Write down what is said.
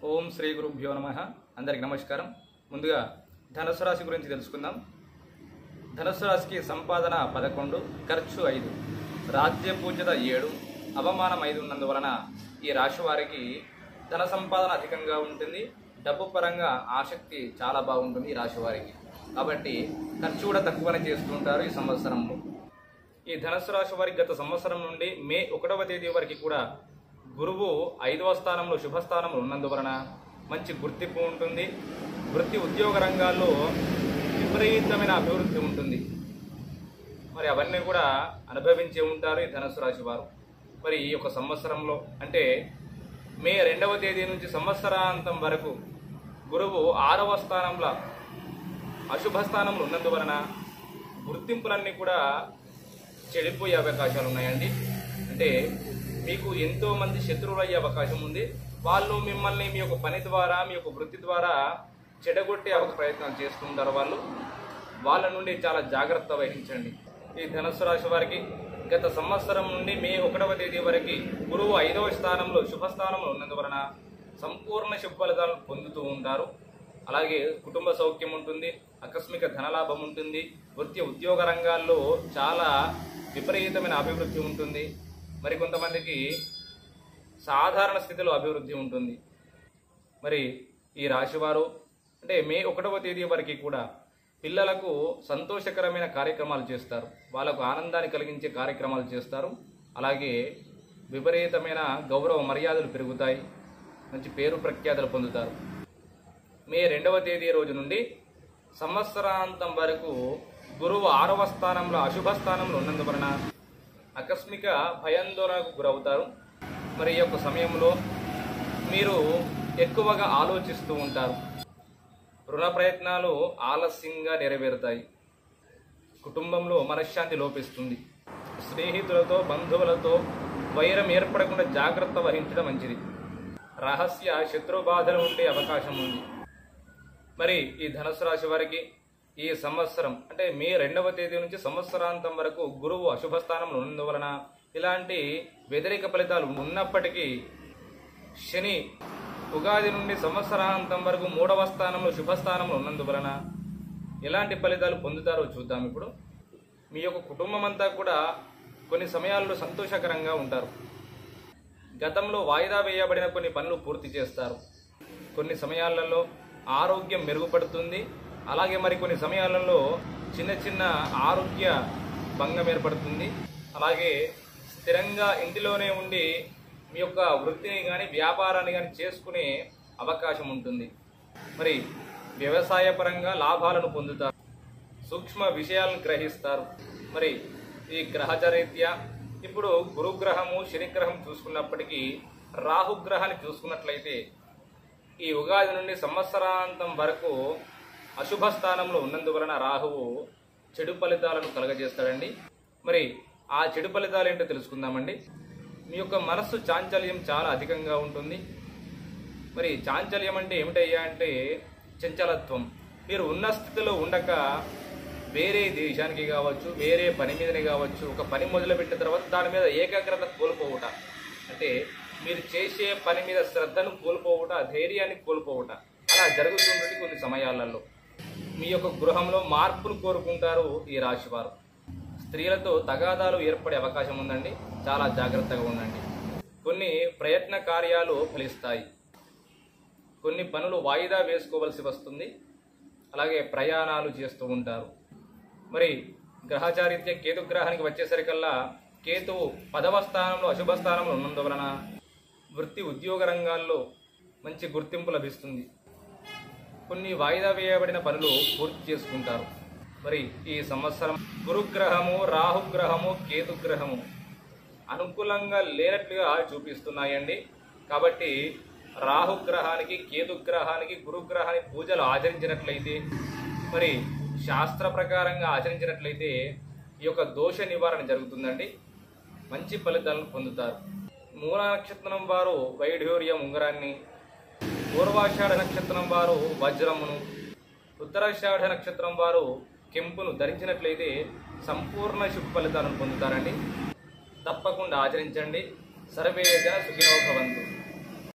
ఓం శ్రీ గురుభ్యో నమః. అందరికి నమస్కారం. ముందుగా ధనుసు రాశి గురించి తెలుసుకుందాం. ధనుసు రాశికి సంపాదన 11, ఖర్చు 5, రాజ్య పూజ్యత 7, అవమానం 5 ఉన్నందువలన ఈ రాశి వారికి ధన సంపాదన అధికంగా ఉంటుంది. డబ్బు పరంగా ఆసక్తి చాలా బాగుంటుంది ఈ రాశి వారికి. కాబట్టి ఖర్చు కూడా తక్కువనే చేస్తుంటారు ఈ సంవత్సరంలో. ఈ ధనుసు రాశి వారికి గత సంవత్సరం నుండి మే 1వ తేదీ వరకు కూడా గురువు 5వ స్థానంలో శుభస్థానంలో ఉన్నందువలన మంచి గుర్తింపు ఉంటుంది. వృత్తి ఉద్యోగ రంగాల్లో విపరీతమైన అభివృద్ధి ఉంటుంది. మరి అవన్నీ కూడా అనుభవించే ఉంటారు ఈ ధనుసు రాశి వారు. మరి ఈ యొక్క సంవత్సరంలో అంటే మే 2వ తేదీ నుంచి సంవత్సరాంతం వరకు గురువు 6వ స్థానంలో అశుభ స్థానంలో ఉన్నందువలన గుర్తింపులన్నీ కూడా చెడిపోయే అవకాశాలు ఉన్నాయండి. అంటే మీకు ఎంతో మంది శత్రువులు అయ్యే అవకాశం ఉంది. వాళ్ళు మిమ్మల్ని మీ యొక్క పని ద్వారా మీ యొక్క వృత్తి ద్వారా చెడగొట్టే ప్రయత్నం చేస్తుంటారు. వాళ్ళ నుండి చాలా జాగ్రత్త వహించండి. ఈ ధనుసు రాశి వారికి గత సంవత్సరం నుండి మే 1వ తేదీ వరకు గురువు 5వ స్థానంలో శుభస్థానంలో ఉన్నందువలన సంపూర్ణ శుభ ఫలితాలను పొందుతూ ఉంటారు. అలాగే కుటుంబ సౌఖ్యం ఉంటుంది, ఆకస్మిక ధనలాభం ఉంటుంది, వృత్తి ఉద్యోగ రంగాల్లో చాలా విపరీతమైన అభివృద్ధి ఉంటుంది. మరి కొంతమందికి సాధారణ స్థితిలో అభివృద్ధి ఉంటుంది. మరి ఈ రాశివారు అంటే మే 1వ తేదీ వరకు కూడా పిల్లలకు సంతోషకరమైన కార్యక్రమాలు చేస్తారు, వాళ్ళకు ఆనందాన్ని కలిగించే కార్యక్రమాలు చేస్తారు. అలాగే విపరీతమైన గౌరవ మర్యాదలు పెరుగుతాయి, మంచి పేరు ప్రఖ్యాతలు పొందుతారు. మే 2వ తేదీ రోజు నుండి సంవత్సరాంతం వరకు గురువు 6వ స్థానంలో అశుభ స్థానంలో ఉన్నందువలన ఆకస్మిక భయాందోళనకు గురవుతారు. మరి ఈ యొక్క సమయంలో మీరు ఎక్కువగా ఆలోచిస్తూ ఉంటారు. రుణ ప్రయత్నాలు ఆలస్యంగా నెరవేరుతాయి. కుటుంబంలో మనశ్శాంతి లోపిస్తుంది. స్నేహితులతో బంధువులతో వైరం ఏర్పడకుండా జాగ్రత్త వహించడం మంచిది. రహస్య శత్రు బాధలు ఉండే అవకాశం ఉంది. మరి ఈ ధనుసు రాశి వారికి ఈ సంవత్సరం అంటే మే 2వ తేదీ నుంచి సంవత్సరాంతం వరకు గురువు అశుభ స్థానంలో ఉన్నందువలన ఇలాంటి వ్యతిరేక ఫలితాలు ఉన్నప్పటికీ శని ఉగాది నుండి సంవత్సరాంతం వరకు 3వ స్థానంలో శుభస్థానంలో ఉన్నందువలన ఎలాంటి ఫలితాలు పొందుతారో చూద్దాం. ఇప్పుడు మీ యొక్క కుటుంబం అంతా కూడా కొన్ని సమయాల్లో సంతోషకరంగా ఉంటారు. గతంలో వాయిదా వేయబడిన కొన్ని పనులు పూర్తి చేస్తారు. కొన్ని సమయాలలో ఆరోగ్యం మెరుగుపడుతుంది. అలాగే మరికొన్ని సమయాలలో చిన్న చిన్న ఆరోగ్య భంగం ఏర్పడుతుంది. అలాగే స్థిరంగా ఇంటిలోనే ఉండి మీ యొక్క వృత్తిని కానీ వ్యాపారాన్ని కానీ చేసుకునే అవకాశం ఉంటుంది. మరి వ్యవసాయ పరంగా లాభాలను పొందుతారు. సూక్ష్మ విషయాలను గ్రహిస్తారు. మరి ఈ గ్రహచరీత్యా ఇప్పుడు గురుగ్రహము శనిగ్రహం చూసుకున్నప్పటికీ రాహుగ్రహాన్ని చూసుకున్నట్లయితే ఈ ఉగాది నుండి సంవత్సరాంతం వరకు అశుభ స్థానంలో ఉన్నందువలన రాహువు చెడు ఫలితాలను కలగజేస్తాడండి. మరి ఆ చెడు ఫలితాలు ఏంటో తెలుసుకుందామండి. మీ యొక్క మనస్సు చాంచల్యం చాలా అధికంగా ఉంటుంది. మరి చాంచల్యం అంటే ఏమిటయ్యా అంటే చంచలత్వం. మీరు ఉన్న స్థితిలో ఉండక వేరే దేశానికి కావచ్చు, వేరే పని మీదనే కావచ్చు, ఒక పని మొదలుపెట్టిన తర్వాత దాని మీద ఏకాగ్రత కోల్పోవుట, అంటే మీరు చేసే పని మీద శ్రద్ధను కోల్పోవుట, ధైర్యాన్ని కోల్పోవుట అలా జరుగుతుంది. కొన్ని సమయాలలో మీ యొక్క గృహంలో మార్పును కోరుకుంటారు ఈ రాశివారు. స్త్రీలతో తగాదాలు ఏర్పడే అవకాశం ఉందండి. చాలా జాగ్రత్తగా ఉండండి. కొన్ని ప్రయత్న కార్యాలు ఫలిస్తాయి. కొన్ని పనులు వాయిదా వేసుకోవలసి వస్తుంది. అలాగే ప్రయాణాలు చేస్తూ ఉంటారు. మరి గ్రహచారిత్య కేతుగ్రహానికి వచ్చేసరికల్లా కేతువు 10వ స్థానంలో అశుభ స్థానంలో ఉన్నందువలన వృత్తి ఉద్యోగ రంగాల్లో మంచి గుర్తింపు లభిస్తుంది. కొన్ని వాయిదా వేయబడిన పనులు పూర్తి చేసుకుంటారు. మరి ఈ సంవత్సరం గురుగ్రహము, రాహుగ్రహము, కేతుగ్రహము అనుకూలంగా లేనట్లుగా చూపిస్తున్నాయండి. కాబట్టి రాహుగ్రహానికి, కేతుగ్రహానికి, గురుగ్రహానికి పూజలు ఆచరించినట్లయితే, మరి శాస్త్ర ప్రకారంగా ఆచరించినట్లయితే ఈ యొక్క దోష నివారణ జరుగుతుందండి. మంచి ఫలితాలను పొందుతారు. మూల నక్షత్రం వారు వైఢూర్యం ఉంగరాన్ని, పూర్వాషాఢ నక్షత్రం వారు వజ్రమును, ఉత్తరాషాఢ నక్షత్రం వారు కెంపును ధరించినట్లయితే సంపూర్ణ శుభ ఫలితాలను పొందుతారండి. తప్పకుండా ఆచరించండి. సర్వే జన సుఖినో భవంతు.